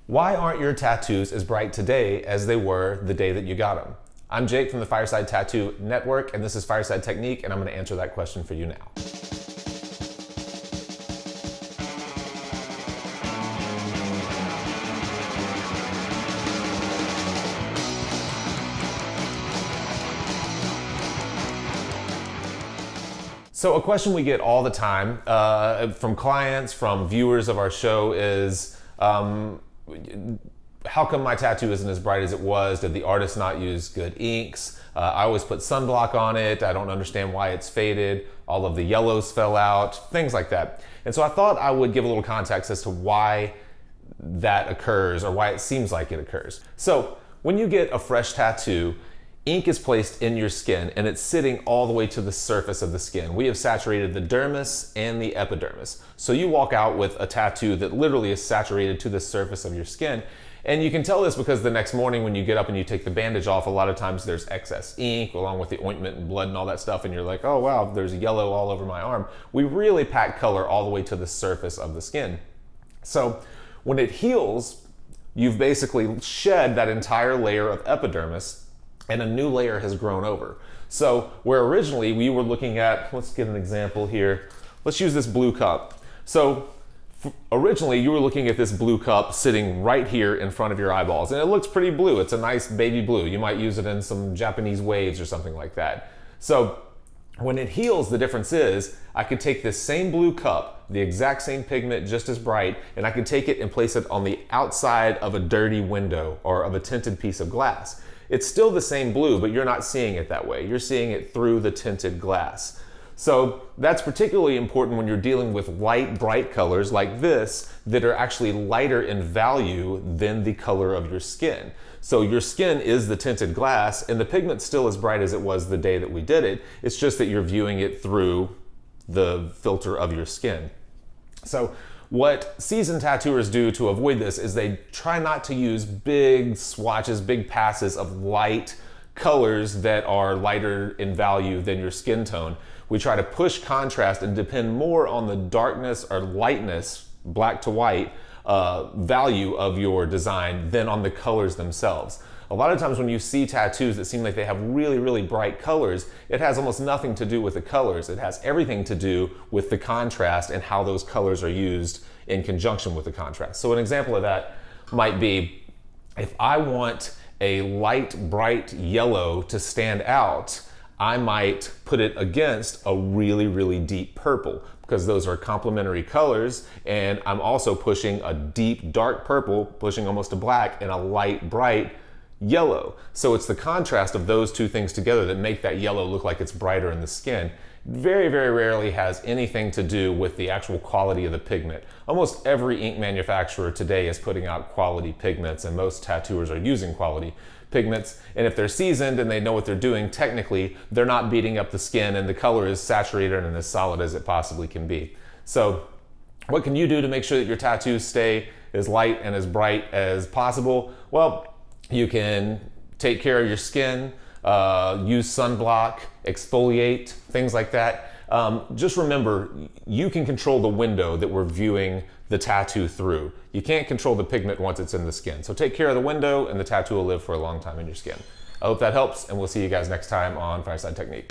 Why aren't your tattoos as bright today as they were the day that you got them? I'm Jake from the Fireside Tattoo Network, and this is Fireside Technique, and I'm going to answer that question for you now. So a question we get all the time from clients, from viewers of our show is, how come my tattoo isn't as bright as it was? Did the artist not use good inks? I always put sunblock on it. I don't understand why it's faded. All of the yellows fell out, things like that. And so I thought I would give a little context as to why that occurs or why it seems like it occurs. So when you get a fresh tattoo, ink is placed in your skin and it's sitting all the way to the surface of the skin. We have saturated the dermis and the epidermis. So you walk out with a tattoo that literally is saturated to the surface of your skin. And you can tell this because the next morning when you get up and you take the bandage off, a lot of times there's excess ink along with the ointment and blood and all that stuff. And you're like, oh wow, there's yellow all over my arm. We really pack color all the way to the surface of the skin. So when it heals, you've basically shed that entire layer of epidermis and a new layer has grown over. So where originally we were looking at, let's get an example here. Let's use this blue cup. So originally you were looking at this blue cup sitting right here in front of your eyeballs, and it looks pretty blue. It's a nice baby blue. You might use it in some Japanese waves or something like that. So when it heals, the difference is I could take this same blue cup, the exact same pigment, just as bright, and I could take it and place it on the outside of a dirty window or of a tinted piece of glass. It's still the same blue, but you're not seeing it that way. You're seeing it through the tinted glass. So that's particularly important when you're dealing with light, bright colors like this that are actually lighter in value than the color of your skin. So your skin is the tinted glass and the pigment's still as bright as it was the day that we did it. It's just that you're viewing it through the filter of your skin. So what seasoned tattooers do to avoid this is they try not to use big swatches, big passes of light colors that are lighter in value than your skin tone. We try to push contrast and depend more on the darkness or lightness, black to white, value of your design than on the colors themselves. A lot of times when you see tattoos that seem like they have really, really bright colors, it has almost nothing to do with the colors. It has everything to do with the contrast and how those colors are used in conjunction with the contrast. So an example of that might be, if I want a light, bright yellow to stand out, I might put it against a really, really deep purple because those are complementary colors, and I'm also pushing a deep, dark purple, pushing almost to black, and a light, bright yellow. So it's the contrast of those two things together that make that yellow look like it's brighter in the skin. Very, very rarely has anything to do with the actual quality of the pigment. Almost every ink manufacturer today is putting out quality pigments, and most tattooers are using quality pigments. And if they're seasoned and they know what they're doing, technically they're not beating up the skin and the color is saturated and as solid as it possibly can be. So what can you do to make sure that your tattoos stay as light and as bright as possible? Well, you can take care of your skin, use sunblock, exfoliate, things like that. Just remember, you can control the window that we're viewing the tattoo through. You can't control the pigment once it's in the skin. So take care of the window and the tattoo will live for a long time in your skin. I hope that helps, and we'll see you guys next time on Fireside Technique.